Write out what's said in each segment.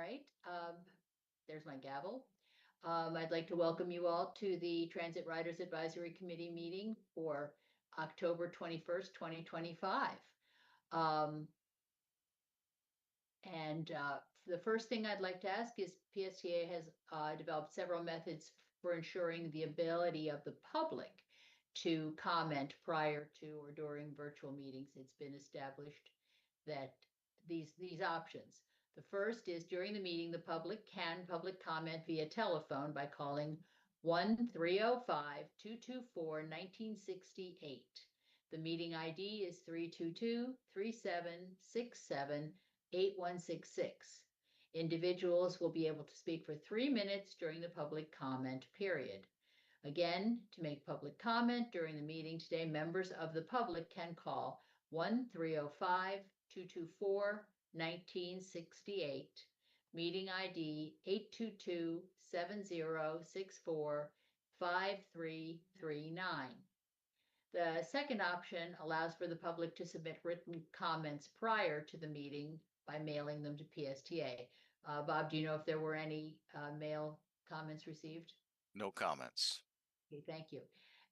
right, there's my gavel. I'd like to welcome you all to the Transit Riders Advisory Committee meeting for October 21st, 2025. The first thing I'd like to ask is PSTA has developed several methods for ensuring the ability of the public to comment prior to or during virtual meetings. It's been established that these options. The first is during the meeting, the public can public comment via telephone by calling 1-305-224-1968. The meeting ID is 322-3767-8166. Individuals will be able to speak for 3 minutes during the public comment period. Again, to make public comment during the meeting today, members of the public can call 1-305-224-1968, meeting ID 822-7064-5339. The second option allows for the public to submit written comments prior to the meeting by mailing them to PSTA. Bob, do you know if there were any mail comments received? No comments. Okay, thank you.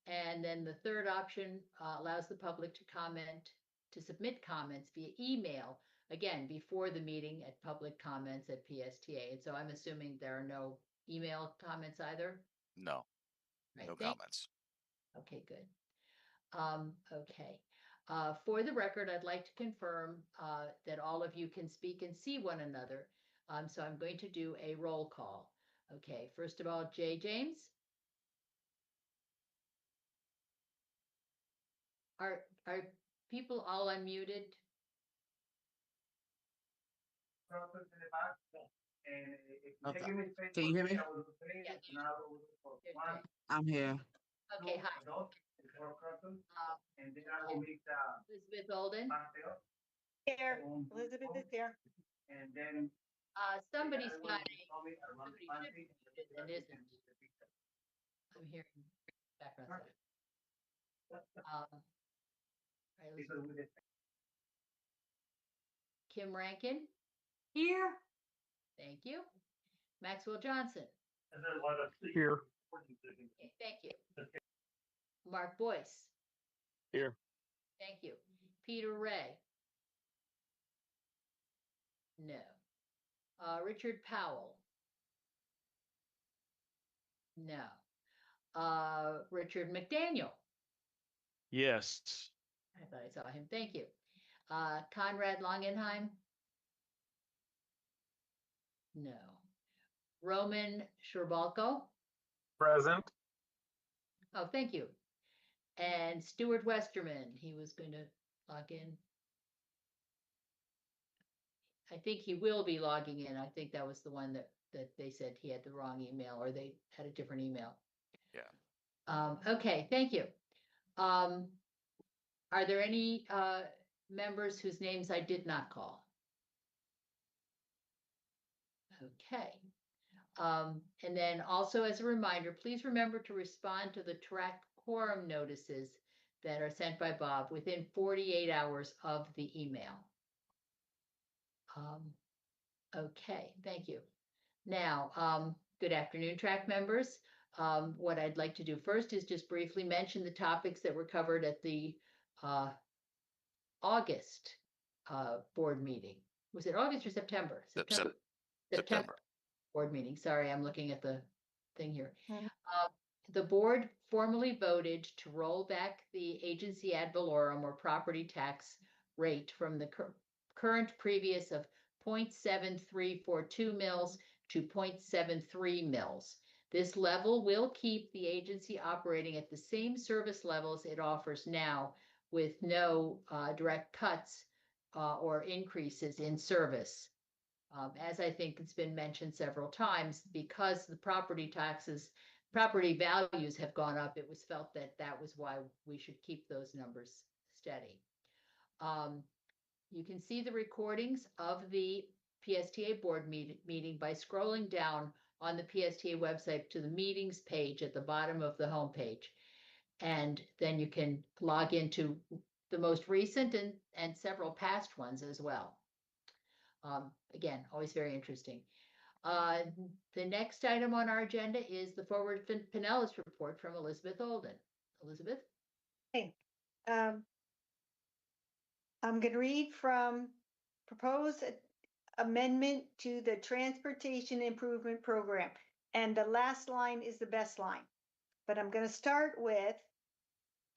And then the third option allows the public to submit comments via email, again, before the meeting at public comments at PSTA. And so I'm assuming there are no email comments either? No, Right, no comments. Okay, good. Okay. For the record, I'd like to confirm that all of you can speak and see one another. So I'm going to do a roll call. Okay, first of all, Jay James. Are people all unmuted? Okay. Can you hear me? Yeah, I'm here. okay, hi. Elizabeth Olden. Here, Elizabeth is here. And then somebody's got somebody should be muted and isn't. I'm hearing background sound. Right, Kim Rankin. Here. Thank you. Maxwell Johnson. Here. Okay, thank you. Mark Boyce. Here. Thank you. Peter Ray. No. Richard Powell. No. Richard McDaniel. Yes. I thought I saw him. Thank you. Conrad Langenheim. No. Roman Sherbalko. Present. Oh, thank you. And Stuart Westerman, he was going to log in. I think he will be logging in. I think that was the one that they said he had the wrong email or they had a different email. Yeah. Okay, thank you. Are there any members whose names I did not call? Okay. And then also as a reminder, please remember to respond to the track quorum notices that are sent by Bob within 48 hours of the email. Okay, thank you. Now, good afternoon, track members. What I'd like to do first is just briefly mention the topics that were covered at the August board meeting. Was it August or September? September board meeting. Sorry, I'm looking at the thing here. The board formally voted to roll back the agency ad valorem or property tax rate from the current previous of 0.7342 mils to 0.73 mils. This level will keep the agency operating at the same service levels it offers now with no direct cuts or increases in service. As I think it's been mentioned several times, because the property values have gone up, it was felt that that was why we should keep those numbers steady. You can see the recordings of the PSTA board meeting by scrolling down on the PSTA website to the meetings page at the bottom of the homepage. And then you can log into the most recent and several past ones as well. Again, always very interesting. The next item on our agenda is the Forward Pinellas report from Elizabeth Olden. Elizabeth? Hey, I'm going to read from proposed amendment to the Transportation Improvement Program. And the last line is the best line. But I'm going to start with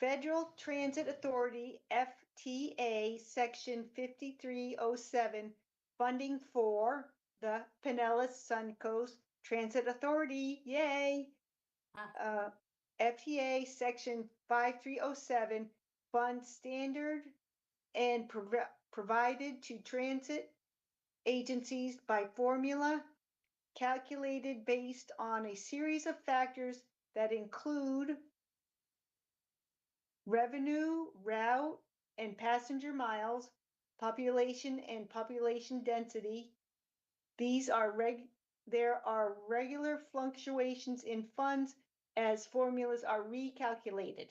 Federal Transit Authority, FTA, Section 5307, funding for the Pinellas Suncoast Transit Authority. Yay! FTA Section 5307 funds standard and provided to transit agencies by formula calculated based on a series of factors that include revenue, route, and passenger miles, population and population density. There are regular fluctuations in funds as formulas are recalculated.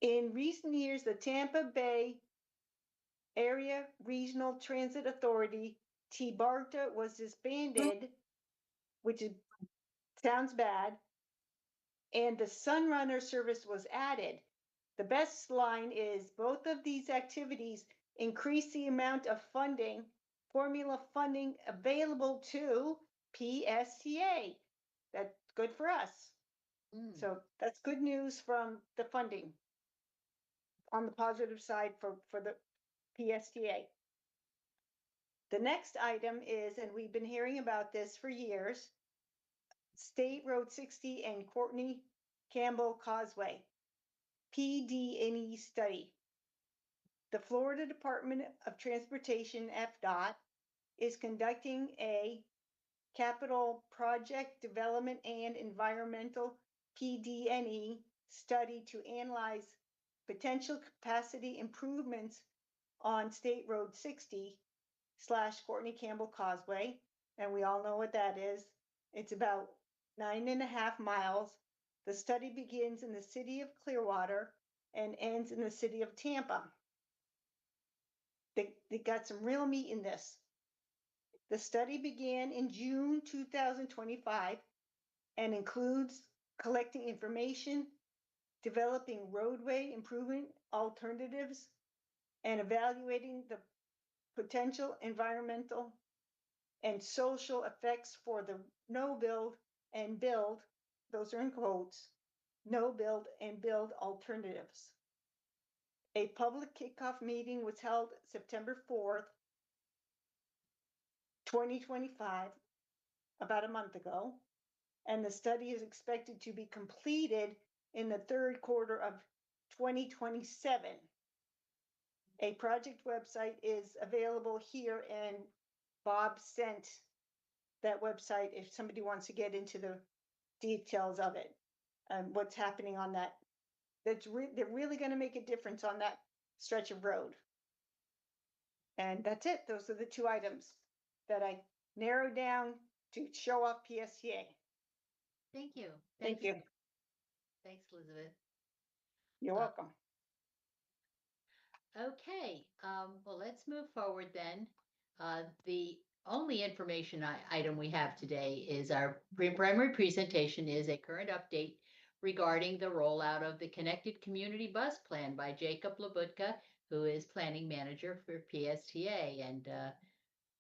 In recent years, the Tampa Bay Area Regional Transit Authority, TBARTA, was disbanded, which sounds bad, and the Sunrunner service was added. The best line is both of these activities increase the amount of formula funding available to PSTA. That's good for us. So that's good news from the funding on the positive side for the PSTA. The next item is, and we've been hearing about this for years, State Road 60 and Courtney Campbell Causeway, PD&E study. The Florida Department of Transportation, FDOT, is conducting a capital project development and environmental PD&E study to analyze potential capacity improvements on State Road 60 / Courtney Campbell Causeway. And we all know what that is. It's about 9.5 miles. The study begins in the city of Clearwater and ends in the city of Tampa. They got some real meat in this. The study began in June 2025 and includes collecting information, developing roadway improvement alternatives, and evaluating the potential environmental and social effects for the no build and build, those are in quotes, no build and build alternatives. A public kickoff meeting was held September 4th, 2025, about a month ago, and the study is expected to be completed in the third quarter of 2027. A project website is available here, and Bob sent that website if somebody wants to get into the details of it and what's happening on that. They're really going to make a difference on that stretch of road. And that's it. Those are the two items that I narrowed down to show off PSTA. Thank you. Thank you. Thanks, Elizabeth. You're welcome. Okay, well, let's move forward then. The only information item we have today is our primary presentation is a current update regarding the rollout of the Connected Community Bus Plan by Jacob Labutka, who is planning manager for PSTA. And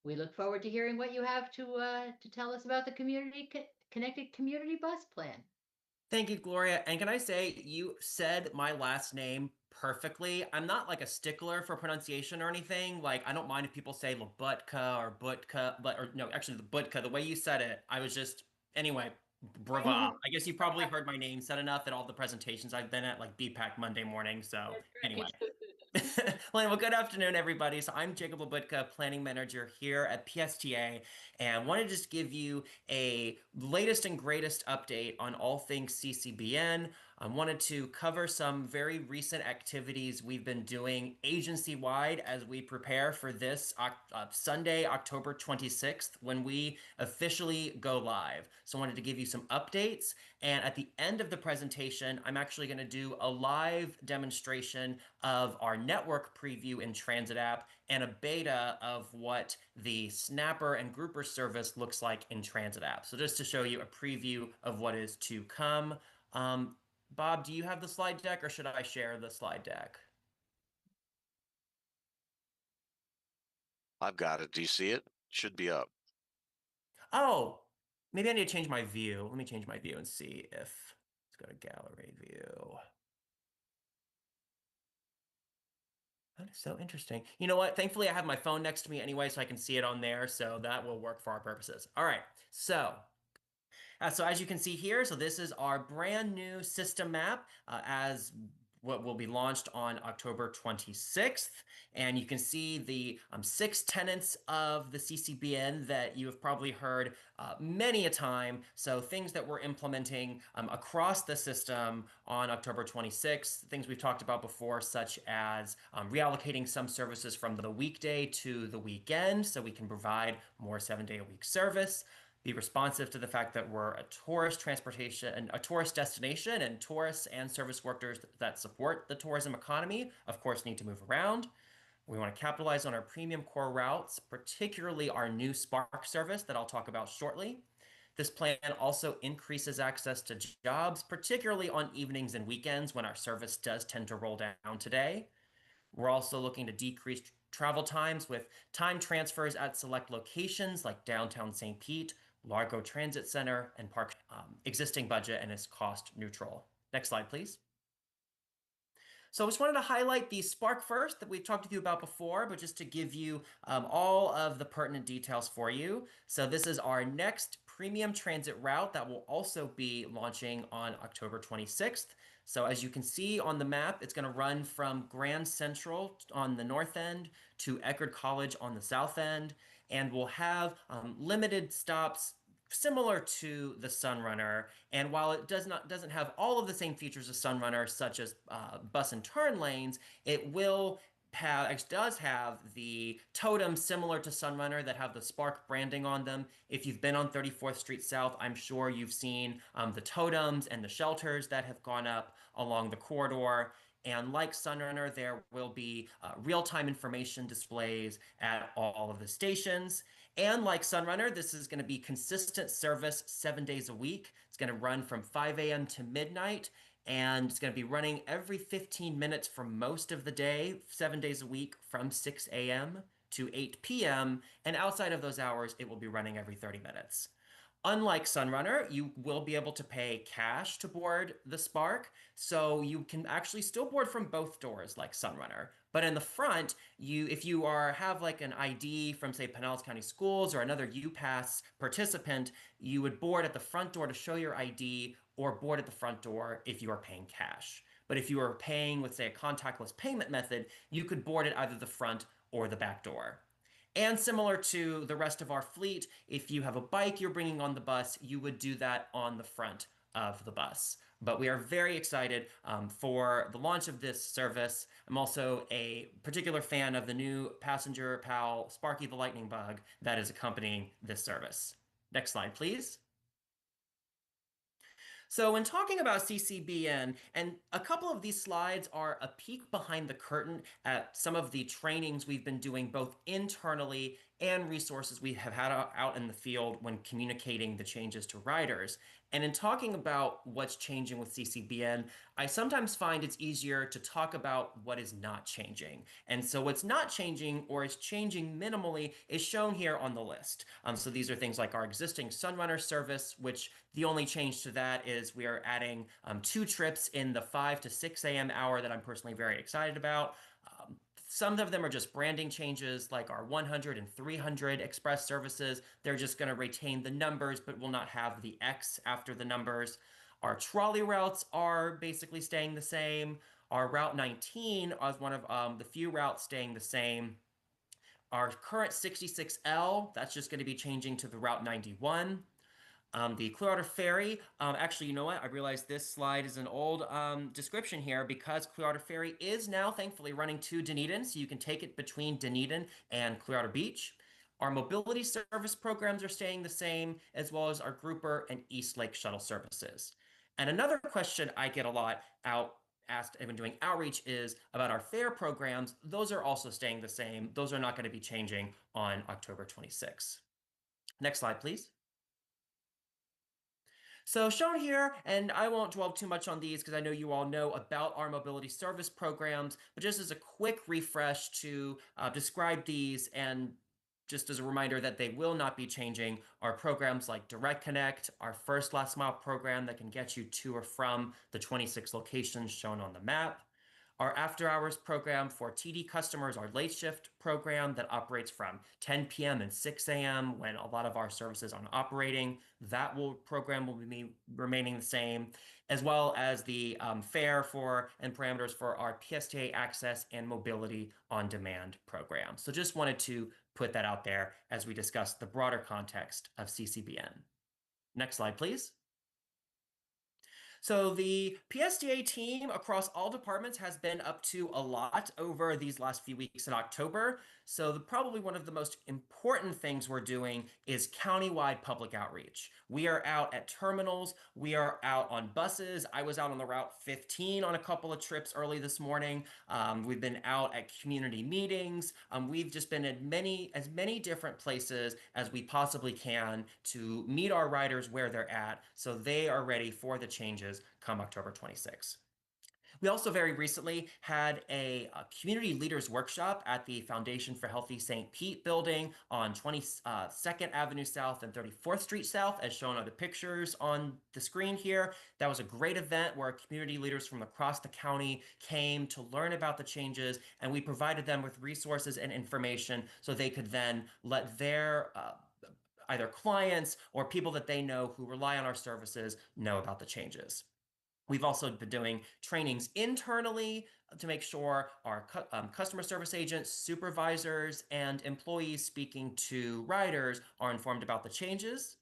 we look forward to hearing what you have to tell us about the Connected Community Bus Plan. Thank you, Gloria. And can I say, you said my last name perfectly. I'm not like a stickler for pronunciation or anything. Like, I don't mind if people say Labutka or Butka, or no, actually the Butka, the way you said it, I was just, anyway, brava. I guess you probably heard my name said enough at all the presentations I've been at, like BPAC Monday morning. So anyway. Well, good afternoon, everybody. So I'm Jacob Labutka, planning manager here at PSTA, and wanted to just give you a latest and greatest update on all things CCBN. I wanted to cover some very recent activities we've been doing agency-wide as we prepare for this Sunday, October 26th, when we officially go live. So I wanted to give you some updates. And at the end of the presentation, I'm actually going to do a live demonstration of our network preview in Transit app and a beta of what the Snapper and Grouper service looks like in Transit app. So just to show you a preview of what is to come. Bob, do you have the slide deck or should I share the slide deck? I've got it. Do you see it? Should be up. Oh, maybe I need to change my view. Let me change my view and see if, let's go to gallery view. That is so interesting. You know what? Thankfully, I have my phone next to me anyway, so I can see it on there. So that will work for our purposes. All right. So as you can see here, so this is our brand new system map as what will be launched on October 26th. And you can see the 6 tenets of the CCBN that you have probably heard many a time. So things that we're implementing across the system on October 26th, things we've talked about before, such as reallocating some services from the weekday to the weekend so we can provide more 7-day-a-week service. Be responsive to the fact that we're a tourist transportation, a tourist destination, and tourists and service workers that support the tourism economy, of course, need to move around. We want to capitalize on our premium core routes, particularly our new Spark service that I'll talk about shortly. This plan also increases access to jobs, particularly on evenings and weekends when our service does tend to roll down today. We're also looking to decrease travel times with time transfers at select locations like downtown St. Pete, Largo Transit Center, and Park. Existing budget and is cost neutral. Next slide, please. So I just wanted to highlight the Spark first that we've talked with you about before, but just to give you all of the pertinent details for you. So this is our next premium transit route that will also be launching on October 26th. So as you can see on the map, it's going to run from Grand Central on the north end to Eckerd College on the south end, and we'll have limited stops similar to the Sunrunner. And while it doesn't have all of the same features as Sunrunner, such as bus and turn lanes, it does have the totems similar to Sunrunner that have the Spark branding on them. If you've been on 34th Street South, I'm sure you've seen the totems and the shelters that have gone up along the corridor. And like Sunrunner, there will be real-time information displays at all of the stations. And like Sunrunner, this is going to be consistent service 7 days a week. It's going to run from 5 a.m. to midnight, and it's going to be running every 15 minutes for most of the day, 7 days a week, from 6 a.m. to 8 p.m. And outside of those hours, it will be running every 30 minutes. Unlike Sunrunner, you will be able to pay cash to board the Spark, so you can actually still board from both doors like Sunrunner. But in the front, if you have like an ID from, say, Pinellas County Schools or another UPass participant, you would board at the front door to show your ID or board at the front door if you are paying cash. But if you are paying with, say, a contactless payment method, you could board at either the front or the back door. And similar to the rest of our fleet, if you have a bike you're bringing on the bus, you would do that on the front of the bus. But we are very excited for the launch of this service. I'm also a particular fan of the new passenger pal, Sparky the Lightning Bug, that is accompanying this service. Next slide, please. So when talking about CCBN, and a couple of these slides are a peek behind the curtain at some of the trainings we've been doing both internally and resources we have had out in the field when communicating the changes to riders. And in talking about what's changing with CCBN, I sometimes find it's easier to talk about what is not changing. And so what's not changing or is changing minimally is shown here on the list. So these are things like our existing Sunrunner service, which the only change to that is we are adding 2 trips in the 5 to 6 a.m. hour that I'm personally very excited about. Some of them are just branding changes, like our 100 and 300 express services. They're just going to retain the numbers, but will not have the X after the numbers. Our trolley routes are basically staying the same. Our Route 19 is one of the few routes staying the same. Our current 66L, that's just going to be changing to the Route 91. The Clearwater Ferry, actually, you know what? I realized this slide is an old description here because Clearwater Ferry is now thankfully running to Dunedin, so you can take it between Dunedin and Clearwater Beach. Our mobility service programs are staying the same, as well as our grouper and East Lake shuttle services. And another question I get a lot asked when doing outreach is about our fare programs. Those are also staying the same. Those are not going to be changing on October 26th. Next slide, please. So shown here, and I won't dwell too much on these because I know you all know about our mobility service programs, but just as a quick refresh to describe these and just as a reminder that they will not be changing, are programs like Direct Connect, our first last mile program that can get you to or from the 26 locations shown on the map. Our after hours program for TD customers, our late shift program that operates from 10 p.m. and 6 a.m. when a lot of our services aren't operating. That program will be remaining the same, as well as the fare for and parameters for our PSTA access and mobility on demand program. So just wanted to put that out there as we discuss the broader context of CCBN. Next slide, please. So the PSTA team across all departments has been up to a lot over these last few weeks in October. So probably one of the most important things we're doing is countywide public outreach. We are out at terminals. We are out on buses. I was out on the Route 15 on a couple of trips early this morning. We've been out at community meetings. We've just been at as many different places as we possibly can to meet our riders where they're at so they are ready for the changes come October 26th. We also very recently had a community leaders workshop at the Foundation for Healthy St. Pete building on 22nd Avenue South and 34th Street South, as shown on the pictures on the screen here. That was a great event where community leaders from across the county came to learn about the changes, and we provided them with resources and information so they could then let their either clients or people that they know who rely on our services know about the changes. We've also been doing trainings internally to make sure our customer service agents, supervisors, and employees speaking to riders are informed about the changes.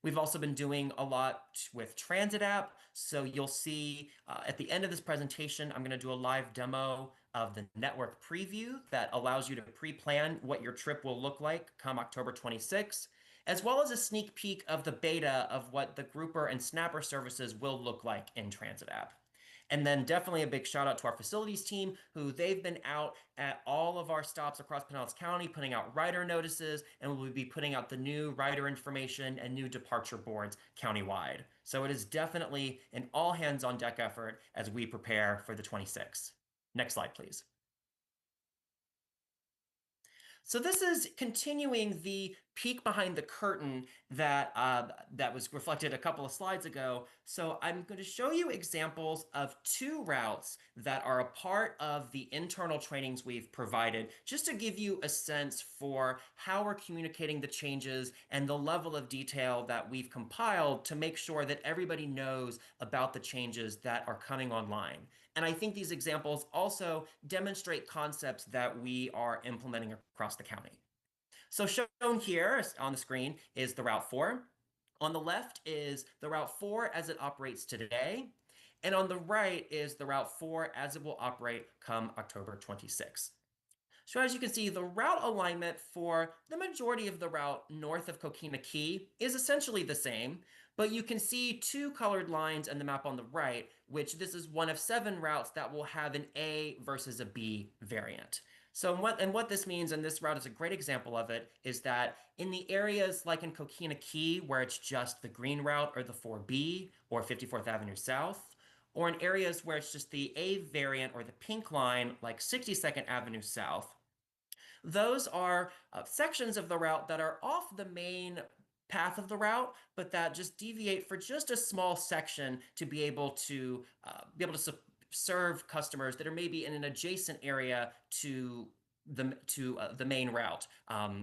We've also been doing a lot with Transit app. So you'll see at the end of this presentation, I'm going to do a live demo of the network preview that allows you to pre-plan what your trip will look like come October 26th, as well as a sneak peek of the beta of what the Grouper and Snapper services will look like in Transit app. And then definitely a big shout out to our facilities team, who they've been out at all of our stops across Pinellas County, putting out rider notices, and we'll be putting out the new rider information and new departure boards countywide. So it is definitely an all hands on deck effort as we prepare for the 26th. Next slide, please. So this is continuing the peek behind the curtain that that was reflected a couple of slides ago. So I'm going to show you examples of 2 routes that are a part of the internal trainings we've provided, just to give you a sense for how we're communicating the changes and the level of detail that we've compiled to make sure that everybody knows about the changes that are coming online. And I think these examples also demonstrate concepts that we are implementing across the county. So shown here on the screen is the Route 4. On the left is the Route 4 as it operates today. And on the right is the Route 4 as it will operate come October 26th. So as you can see, the route alignment for the majority of the route north of Coquina Key is essentially the same, but you can see 2 colored lines in the map on the right, which this is one of 7 routes that will have an A versus a B variant. So what this means, and this route is a great example of it, is that in the areas like in Coquina Key, where it's just the green route or the 4B or 54th Avenue South, or in areas where it's just the A variant or the pink line, like 62nd Avenue South, those are sections of the route that are off the main path of the route, but that just deviate for just a small section to be able to serve customers that are maybe in an adjacent area to the main route,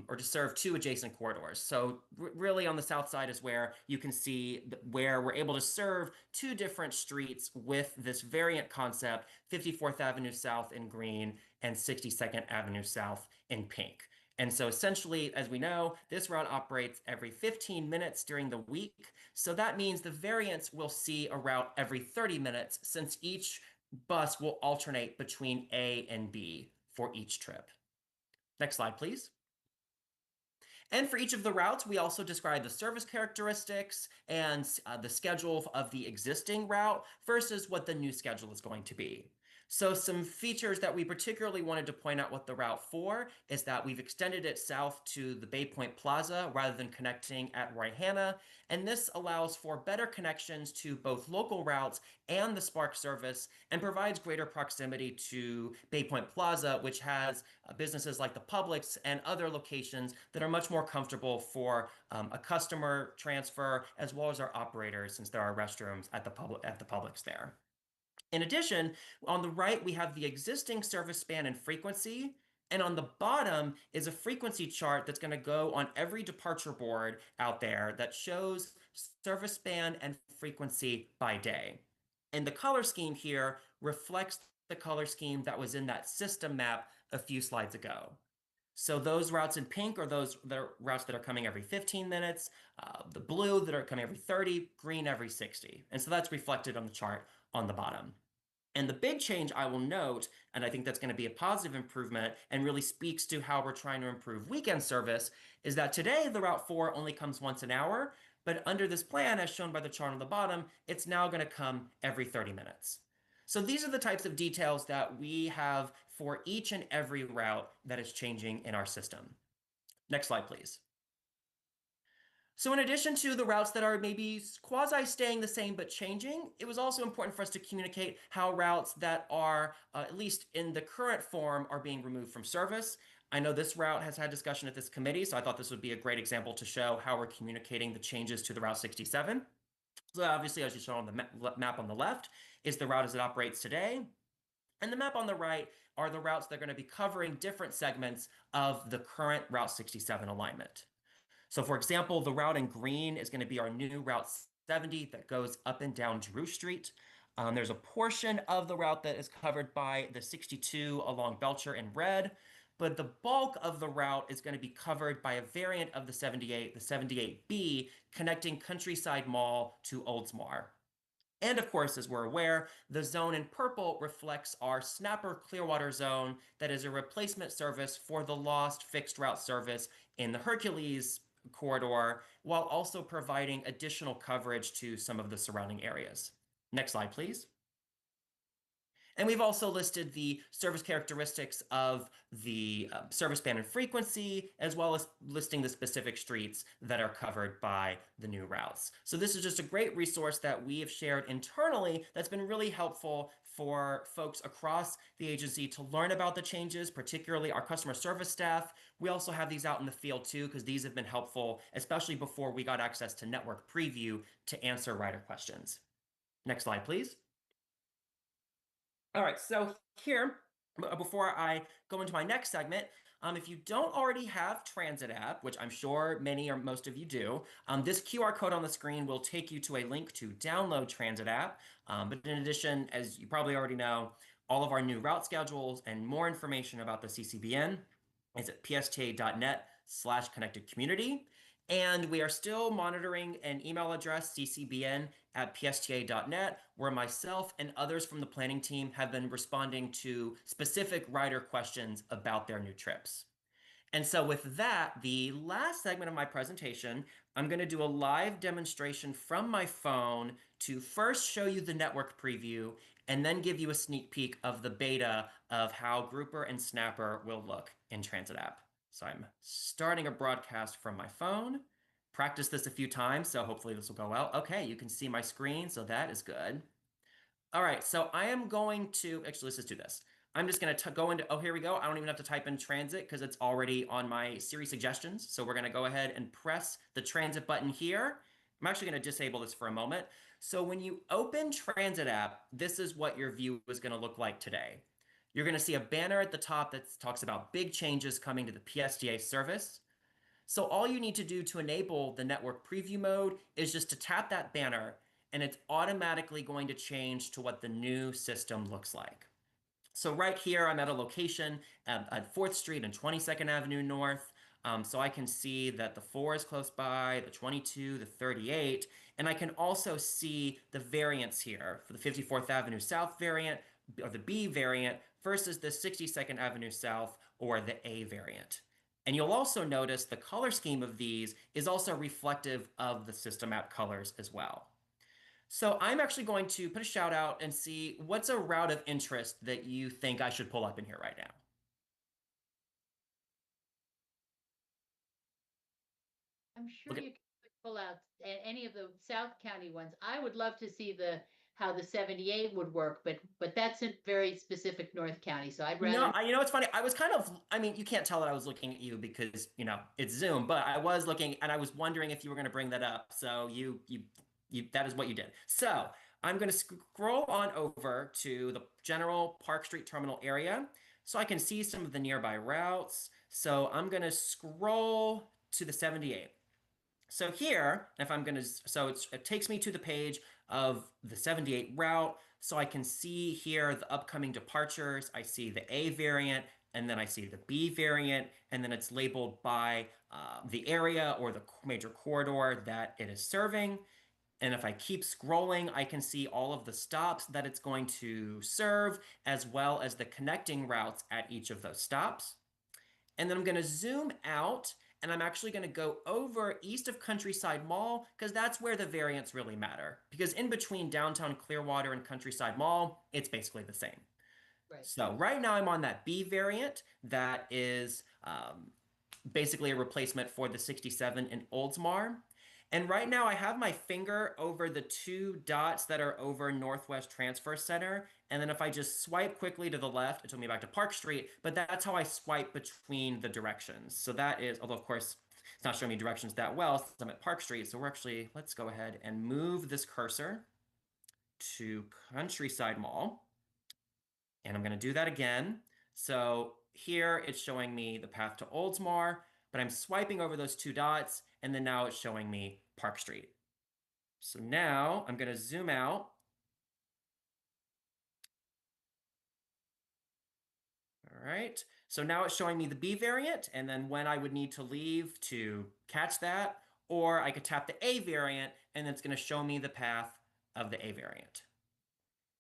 or to serve 2 adjacent corridors. So really on the south side is where you can see where we're able to serve 2 different streets with this variant concept, 54th Avenue South in green and 62nd Avenue South in pink. And so essentially, as we know, this route operates every 15 minutes during the week. So that means the variants will see a route every 30 minutes since each bus will alternate between A and B for each trip. Next slide, please. And for each of the routes, we also describe the service characteristics and the schedule of the existing route versus what the new schedule is going to be. So some features that we particularly wanted to point out with the Route 4 is that we've extended it south to the Bay Point Plaza rather than connecting at Roy Hanna. And this allows for better connections to both local routes and the Spark service and provides greater proximity to Bay Point Plaza, which has businesses like the Publix and other locations that are much more comfortable for a customer transfer as well as our operators, since there are restrooms at the Publix there. In addition, on the right, we have the existing service span and frequency. And on the bottom is a frequency chart that's going to go on every departure board out there that shows service span and frequency by day. And the color scheme here reflects the color scheme that was in that system map a few slides ago. So those routes in pink are those routes that are coming every 15 minutes, the blue that are coming every 30, green every 60. And so that's reflected on the chart on the bottom. And the big change I will note, and I think that's going to be a positive improvement and really speaks to how we're trying to improve weekend service, is that today the Route 4 only comes once an hour, but under this plan, as shown by the chart on the bottom, it's now going to come every 30 minutes. So these are the types of details that we have for each and every route that is changing in our system. Next slide, please. So in addition to the routes that are maybe quasi staying the same but changing, it was also important for us to communicate how routes that are, at least in the current form, are being removed from service. I know this route has had discussion at this committee, so I thought this would be a great example to show how we're communicating the changes to the Route 67. So obviously, as you saw on the map on the left, is the route as it operates today. And the map on the right are the routes that are going to be covering different segments of the current Route 67 alignment. So for example, the route in green is going to be our new Route 70 that goes up and down Drew Street. There's a portion of the route that is covered by the 62 along Belcher in red, but the bulk of the route is going to be covered by a variant of the 78, the 78B, connecting Countryside Mall to Oldsmar. And of course, as we're aware, the zone in purple reflects our Snapper Clearwater zone that is a replacement service for the lost fixed route service in the Hercules corridor, while also providing additional coverage to some of the surrounding areas. Next slide, please. And we've also listed the service characteristics of the service band and frequency, as well as listing the specific streets that are covered by the new routes. So this is just a great resource that we have shared internally that's been really helpful for folks across the agency to learn about the changes, particularly our customer service staff. We also have these out in the field too, because these have been helpful, especially before we got access to Network Preview to answer rider questions. Next slide, please. All right, so here, before I go into my next segment, if you don't already have Transit app, which I'm sure many or most of you do, this QR code on the screen will take you to a link to download Transit app. But in addition, as you probably already know, all of our new route schedules and more information about the CCBN is at psta.net/connectedcommunity. And we are still monitoring an email address, ccbn@psta.net, where myself and others from the planning team have been responding to specific rider questions about their new trips. And so with that, the last segment of my presentation, I'm going to do a live demonstration from my phone to first show you the network preview and then give you a sneak peek of the beta of how Grouper and Snapper will look in Transit app. So I'm starting a broadcast from my phone. Practice this a few times, so hopefully this will go well. Okay, you can see my screen, so that is good. All right, so I am going to, actually, let's just do this. I'm just going to go into, oh, here we go. I don't even have to type in Transit because it's already on my Siri suggestions. So we're going to go ahead and press the Transit button here. I'm actually going to disable this for a moment. So when you open Transit app, this is what your view is going to look like today. You're going to see a banner at the top that talks about big changes coming to the PSTA service. So all you need to do to enable the network preview mode is just to tap that banner, and it's automatically going to change to what the new system looks like. So right here, I'm at a location at 4th Street and 22nd Avenue North. So I can see that the 4 is close by, the 22, the 38, and I can also see the variance here for the 54th Avenue South variant or the B variant versus the 62nd Avenue South or the A variant. And you'll also notice the color scheme of these is also reflective of the system map colors as well. So I'm actually going to put a shout out and see what's a route of interest that you think I should pull up in here right now. I'm sure you could pull out any of the South County ones. I would love to see how the 78 would work, but that's a very specific North County, so I'd rather. No, you know, it's funny. I was kind of, I mean, you can't tell that I was looking at you because, you know, it's Zoom, but I was looking and I was wondering if you were going to bring that up. So that is what you did. So I'm going to scroll on over to the general Park Street Terminal area so I can see some of the nearby routes. So I'm going to scroll to the 78. So here, if I'm going to, it takes me to the page of the 78 route. So I can see here the upcoming departures. I see the A variant, and then I see the B variant, and then it's labeled by the area or the major corridor that it is serving. And if I keep scrolling, I can see all of the stops that it's going to serve, as well as the connecting routes at each of those stops. And then I'm going to zoom out, and I'm actually going to go over east of Countryside Mall, because that's where the variants really matter. Because in between downtown Clearwater and Countryside Mall, it's basically the same. Right. So right now I'm on that B variant that is basically a replacement for the 67 in Oldsmar. And right now I have my finger over the 2 dots that are over Northwest Transfer Center. And then if I just swipe quickly to the left, it took me back to Park Street, but that's how I swipe between the directions. So that is, although of course it's not showing me directions that well since I'm at Park Street. So let's go ahead and move this cursor to Countryside Mall. And I'm going to do that again. So here it's showing me the path to Oldsmar, but I'm swiping over those 2 dots, and then now it's showing me Park Street. So now I'm going to zoom out. All right. So now it's showing me the B variant, and then when I would need to leave to catch that, or I could tap the A variant, and it's going to show me the path of the A variant.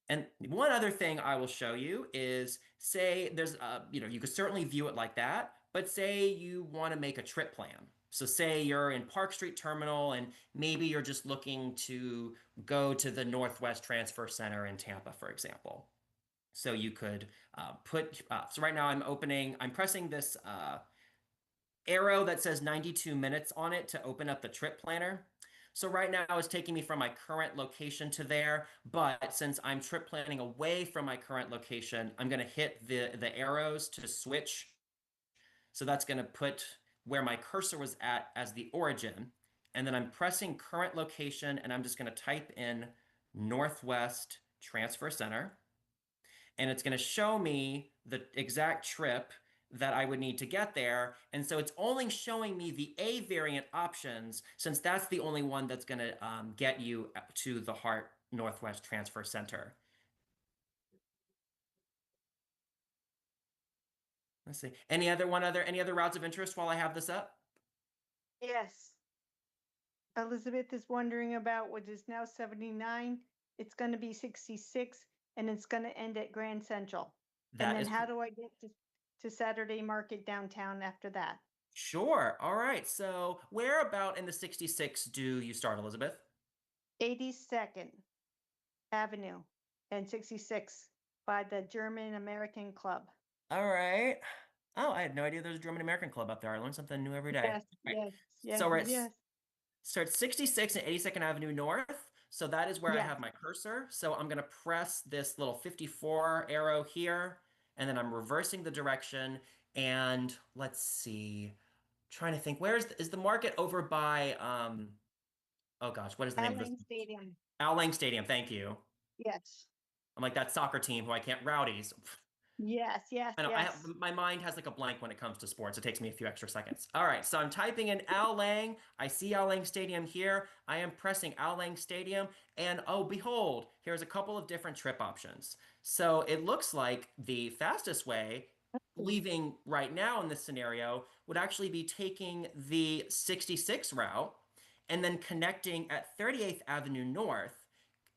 And one other thing I will show you is, say there's, you could certainly view it like that, but say you want to make a trip plan. So say you're in Park Street Terminal and maybe you're just looking to go to the Northwest Transfer Center in Tampa, for example. So you could so right now I'm pressing this arrow that says 92 minutes on it to open up the trip planner. So right now it's taking me from my current location to there, but since I'm trip planning away from my current location, I'm going to hit the arrows to switch. So that's going to put where my cursor was at as the origin. And then I'm pressing current location, and I'm just going to type in Northwest Transfer Center. And it's going to show me the exact trip that I would need to get there. And so it's only showing me the A variant options, since that's the only one that's going to get you to the Hart Northwest Transfer Center. Let's see. Any other routes of interest while I have this up? Yes. Elizabeth is wondering about what is now 79. It's going to be 66, and it's going to end at Grand Central. And then how do I get to Saturday Market downtown after that? Sure. All right. So where about in the 66 do you start, Elizabeth? 82nd Avenue and 66 by the German American Club. All right. Oh, I had no idea there was a German American Club up there. I learn something new every day. Yes, right. yes, So yes. So it's 66 and 82nd Avenue North. So that is where I have my cursor. So I'm going to press this little 54 arrow here, and then I'm reversing the direction. And let's see, trying to think, is the market over by, oh gosh, what is the name of this? Al Lang Stadium. Al Lang Stadium, thank you. Yes. I'm like that soccer team who I can't rowdies. Yes. I know, yes. my mind has like a blank when it comes to sports. It takes me a few extra seconds. All right, so I'm typing in Al Lang. I see Al Lang Stadium here. I am pressing Al Lang Stadium, and oh, behold, here's a couple of different trip options. So it looks like the fastest way leaving right now in this scenario would actually be taking the 66 route and then connecting at 38th Avenue North.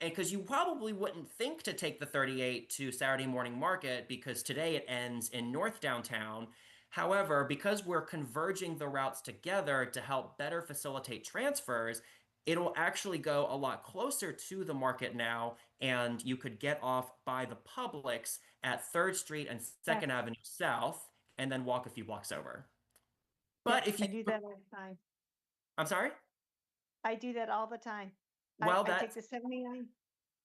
And because you probably wouldn't think to take the 38 to Saturday Morning Market because today it ends in North Downtown. However, because we're converging the routes together to help better facilitate transfers, it'll actually go a lot closer to the market now, and you could get off by the Publix at 3rd Street and 2nd Avenue South, and then walk a few blocks over. But if I you do that all the time. I'm sorry? I do that all the time. Well, I take that's the 79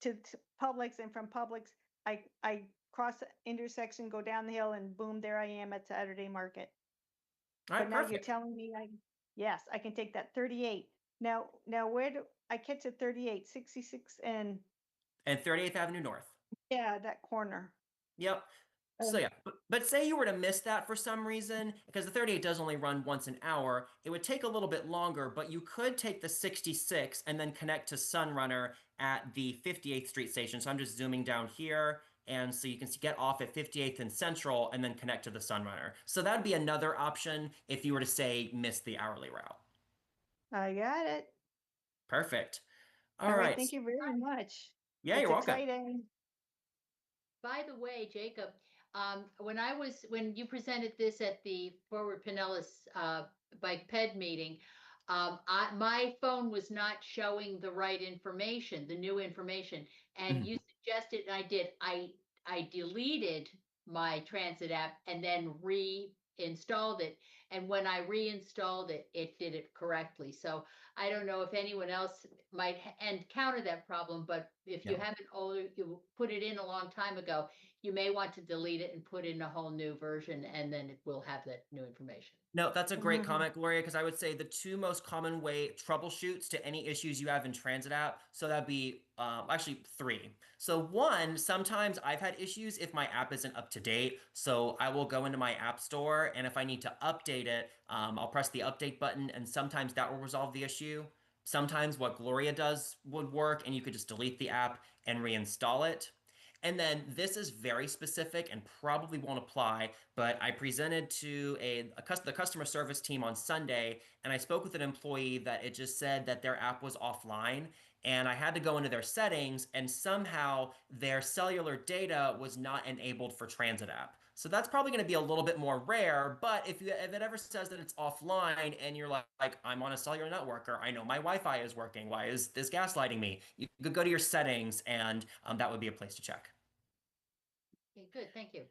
to Publix, and from Publix, I cross the intersection, go down the hill, and boom, there I am at Saturday Market. all right, But now you're perfect. telling me yes, I can take that 38. Now where do I catch a 38, 66 and And 38th Avenue North. yeah, that corner. Yep. So Um, yeah, but say you were to miss that for some reason, because the 38 does only run once an hour, it would take a little bit longer, but you could take the 66 and then connect to Sunrunner at the 58th Street station. So I'm just zooming down here, and so you can get off at 58th and Central and then connect to the Sunrunner. So that'd be another option if you were to say miss the hourly route. I got it. Perfect. All All right, right. thank you very much. Yeah, It's you're welcome. exciting. By the way, Jacob, when you presented this at the Forward Pinellas Bike Ped meeting, my phone was not showing the right information, the new information, and you suggested, and I did. I deleted my transit app and then reinstalled it. And when I reinstalled it, it did it correctly. So I don't know if anyone else might encounter that problem, but if you Yeah. haven't, you put it in a long time ago, you may want to delete it and put in a whole new version, and then it will have that new information. No, that's a great Mhm. comment, Gloria, because I would say the two most common way troubleshoots to any issues you have in Transit app. So that'd be actually three. So one, sometimes I've had issues if my app isn't up to date. So I will go into my app store, and if I need to update it, I'll press the update button, and sometimes that will resolve the issue. Sometimes what Gloria does would work, and you could just delete the app and reinstall it. And then this is very specific and probably won't apply, but I presented to the customer service team on Sunday, and I spoke with an employee that it just said that their app was offline, and I had to go into their settings, and somehow their cellular data was not enabled for Transit app. So that's probably going to be a little bit more rare, but if it ever says that it's offline and you're like I'm on a cellular network, or I know my Wi-Fi is working, why is this gaslighting me? You could go to your settings, and that would be a place to check. Okay, good, thank you.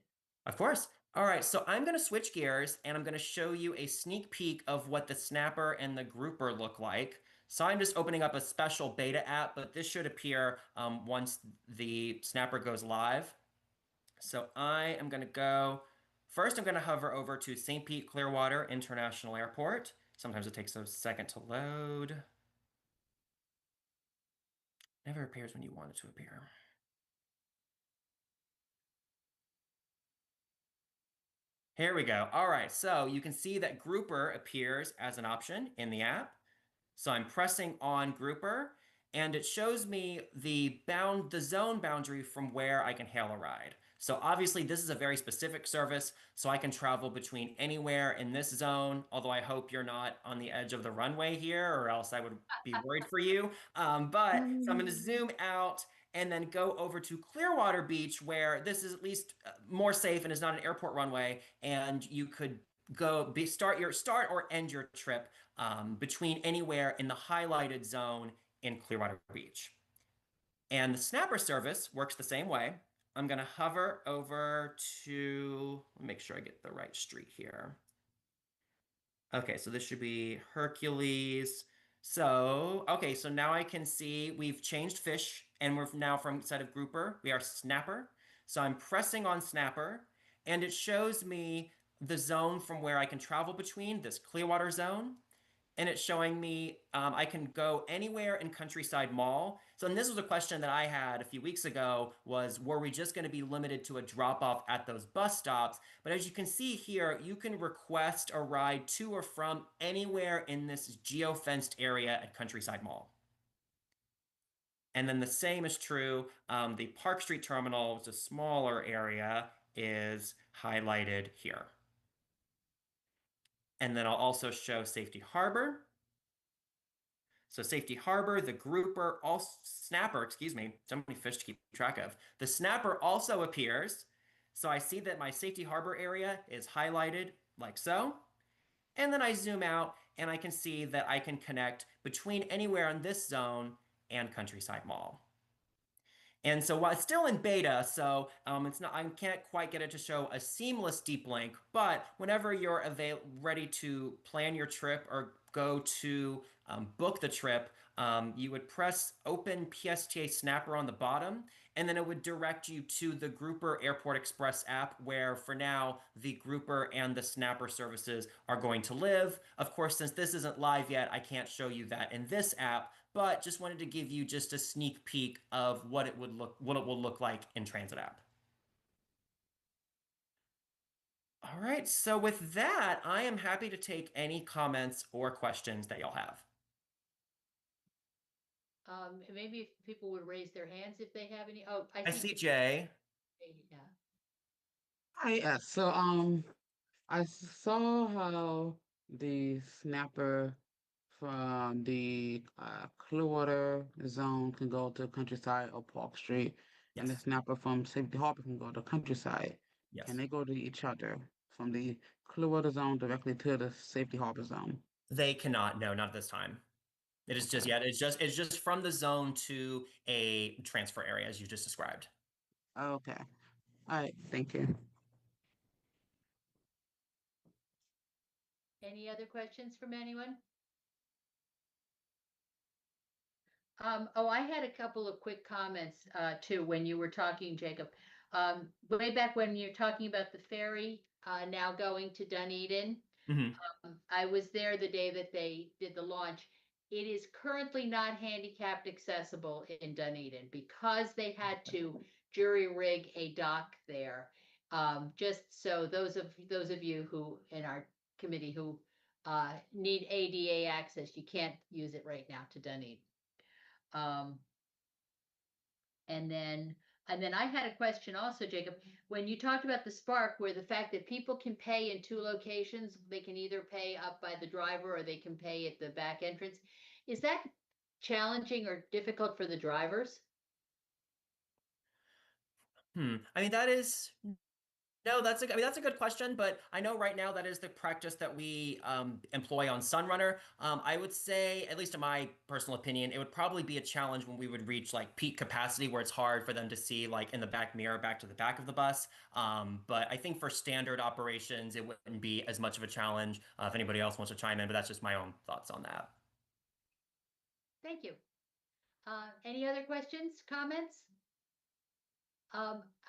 Of course. All right, so I'm going to switch gears, and I'm going to show you a sneak peek of what the Snapper and the Grouper look like. So I'm just opening up a special beta app, but this should appear once the Snapper goes live. So I am going to go, first I'm going to hover over to St. Pete Clearwater International Airport. Sometimes it takes a second to load. Never appears when you want it to appear. Here we go. All right, so you can see that Grouper appears as an option in the app. So I'm pressing on Grouper, and it shows me the zone boundary from where I can hail a ride. So obviously this is a very specific service, so I can travel between anywhere in this zone, although I hope you're not on the edge of the runway here, or else I would be worried for you. So I'm going to zoom out and then go over to Clearwater Beach, where this is at least more safe and is not an airport runway, and you could start or end your trip between anywhere in the highlighted zone in Clearwater Beach. And the Snapper service works the same way. I'm going to hover over to, let me make sure I get the right street here. Okay, so this should be Hercules. So, okay, so now I can see we've changed fish, and we're now from instead of Grouper, we are Snapper. So I'm pressing on Snapper, and it shows me the zone from where I can travel between, this Clearwater zone. And it's showing me I can go anywhere in Countryside Mall. So, and this was a question that I had a few weeks ago, was were we just going to be limited to a drop-off at those bus stops? But as you can see here, you can request a ride to or from anywhere in this geo-fenced area at Countryside Mall. And then the same is true. The Park Street Terminal is a smaller area, is highlighted here. And then I'll also show Safety Harbor. So Safety Harbor, the grouper, snapper, excuse me, so many fish to keep track of. The snapper also appears. So I see that my Safety Harbor area is highlighted like so. And then I zoom out and I can see that I can connect between anywhere in this zone and Countryside Mall. And so while it's still in beta, so it's not, I can't quite get it to show a seamless deep link, but whenever you're ready to plan your trip or go to book the trip, you would press open PSTA Snapper on the bottom, and then it would direct you to the Grouper Airport Express app, where for now, the Grouper and the Snapper services are going to live. Of course, since this isn't live yet, I can't show you that in this app, but just wanted to give you just a sneak peek of what it will look like in Transit app. All right, so with that, I am happy to take any comments or questions that y'all have. Maybe if people would raise their hands if they have any. Oh, I see Jay. Yeah. Hi, so I saw how the snapper from the Clearwater zone can go to Countryside or Park Street, and the Yes. snapper from Safety Harbor can go to Countryside. Yes. Can they go to each other from the Clearwater zone directly to the Safety Harbor zone? They cannot. No, not this time. It is just yet. It's just from the zone to a transfer area, as you just described. Okay. All right. Thank you. Any other questions from anyone? Oh, I had a couple of quick comments too when you were talking, Jacob. Way back when you're talking about the ferry now going to Dunedin, I was there the day that they did the launch. It is currently not handicapped accessible in Dunedin because they had to jury rig a dock there. Just so those of you who in our committee who need ADA access, you can't use it right now to Dunedin. And then I had a question also, Jacob, when you talked about the Spark, where the fact that people can pay in 2 locations, they can either pay up by the driver or they can pay at the back entrance. Is that challenging or difficult for the drivers? I mean, that is no, that's a good question, but I know right now that is the practice that we employ on Sunrunner. I would say, at least in my personal opinion, it would probably be a challenge when we would reach like peak capacity, where it's hard for them to see like in the back mirror back to the back of the bus. But I think for standard operations, it wouldn't be as much of a challenge. If anybody else wants to chime in, but that's just my own thoughts on that. Thank you. Any other questions, comments?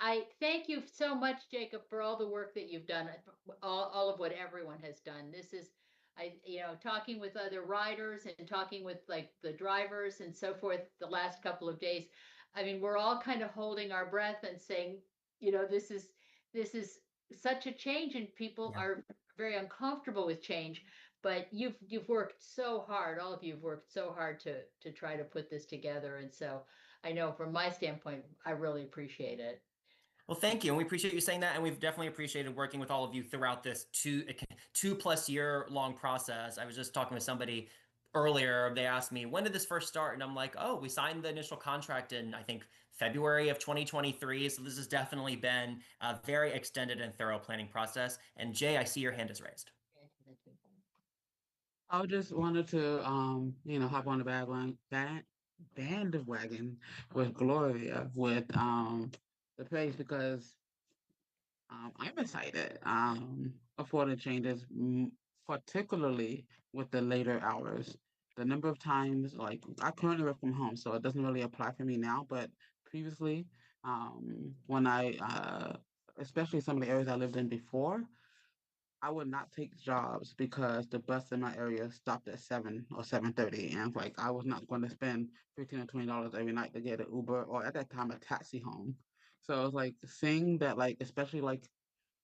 I thank you so much, Jacob, for all the work that you've done, all of what everyone has done. This is, talking with other riders and talking with like the drivers and so forth the last couple of days. I mean, we're all kind of holding our breath and saying, this is such a change and people are very uncomfortable with change. But you've worked so hard, all of you have worked so hard to try to put this together. And so I know from my standpoint, I really appreciate it. Well, thank you. And we appreciate you saying that. And we've definitely appreciated working with all of you throughout this 2+ year long process. I was just talking with somebody earlier. They asked me, when did this first start? And I'm like, oh, we signed the initial contract in, I think, February of 2023. So this has definitely been a very extended and thorough planning process. And Jay, I see your hand is raised. I just wanted to, hop on the bandwagon with Gloria with the page because I'm excited for the changes, particularly with the later hours. The number of times, like I currently work from home, so it doesn't really apply for me now. But previously, when especially some of the areas I lived in before, I would not take jobs because the bus in my area stopped at 7 or 7:30, and like I was not going to spend $15 or $20 every night to get an Uber or at that time a taxi home. So it's like seeing that, like especially like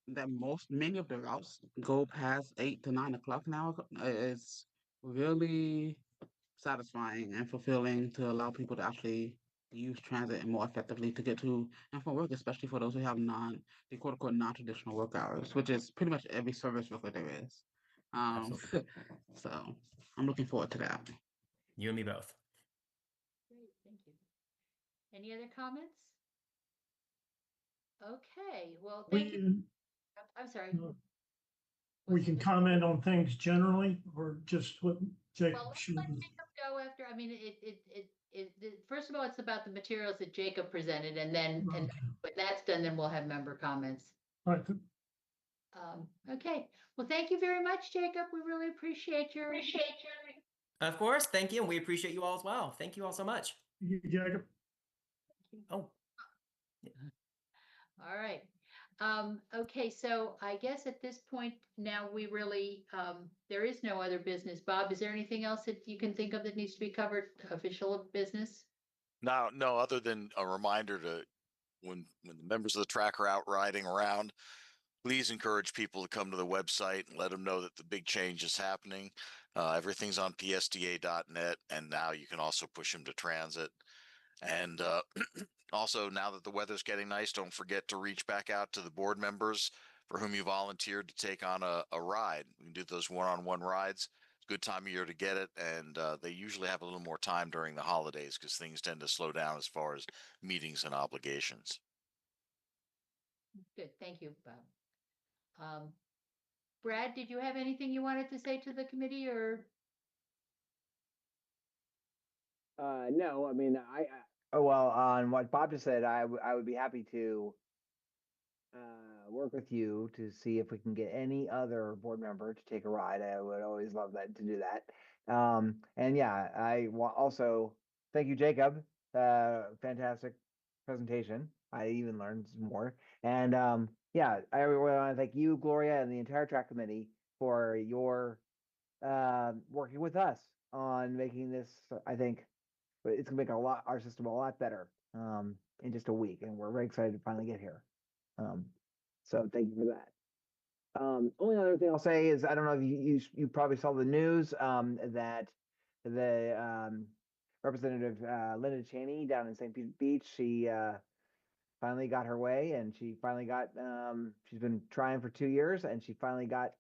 that many of the routes go past 8 to 9 o'clock now is really satisfying and fulfilling to allow people to actually use transit more effectively to get to and from work, especially for those who have the quote unquote non-traditional work hours, which is pretty much every service worker there is. So I'm looking forward to that. You and me both. Great, thank you. Any other comments? Okay, well, thank you. I'm sorry. We can comment on things generally or just what Jacob Well, let's should. let Jacob go after, I mean, first of all, it's about the materials that Jacob presented, and then, and when that's done, then we'll have member comments. Right. Okay, well, thank you very much, Jacob. We really appreciate your. Of course, thank you, and we appreciate you all as well. Thank you all so much. Jacob. Oh, All right. Okay, so I guess at this point now we really, there is no other business. Bob, is there anything else that you can think of that needs to be covered, official business? No, other than a reminder to when the members of the track are out riding around, please encourage people to come to the website and let them know that the big change is happening. Everything's on psda.net, and now you can also push them to transit. And also, now that the weather's getting nice, don't forget to reach back out to the board members for whom you volunteered to take on a ride. We can do those one-on-one rides. It's a good time of year to get it, and they usually have a little more time during the holidays because things tend to slow down as far as meetings and obligations. Good, thank you, Bob. Brad, did you have anything you wanted to say to the committee, or? No, I mean, well, on what Bob just said, I would be happy to work with you to see if we can get any other board member to take a ride. I would always love that to do that. And yeah, I also thank you, Jacob. Fantastic presentation. I even learned some more. And yeah, I really want to thank you, Gloria, and the entire track committee for your working with us on making this, I think, it's gonna make our system a lot better in just a week, and we're very excited to finally get here. So thank you for that. Only other thing I'll say is I don't know if you probably saw the news that the Representative Linda Cheney down in St. Pete Beach, she finally got her way, and she finally got she's been trying for 2 years, and she finally got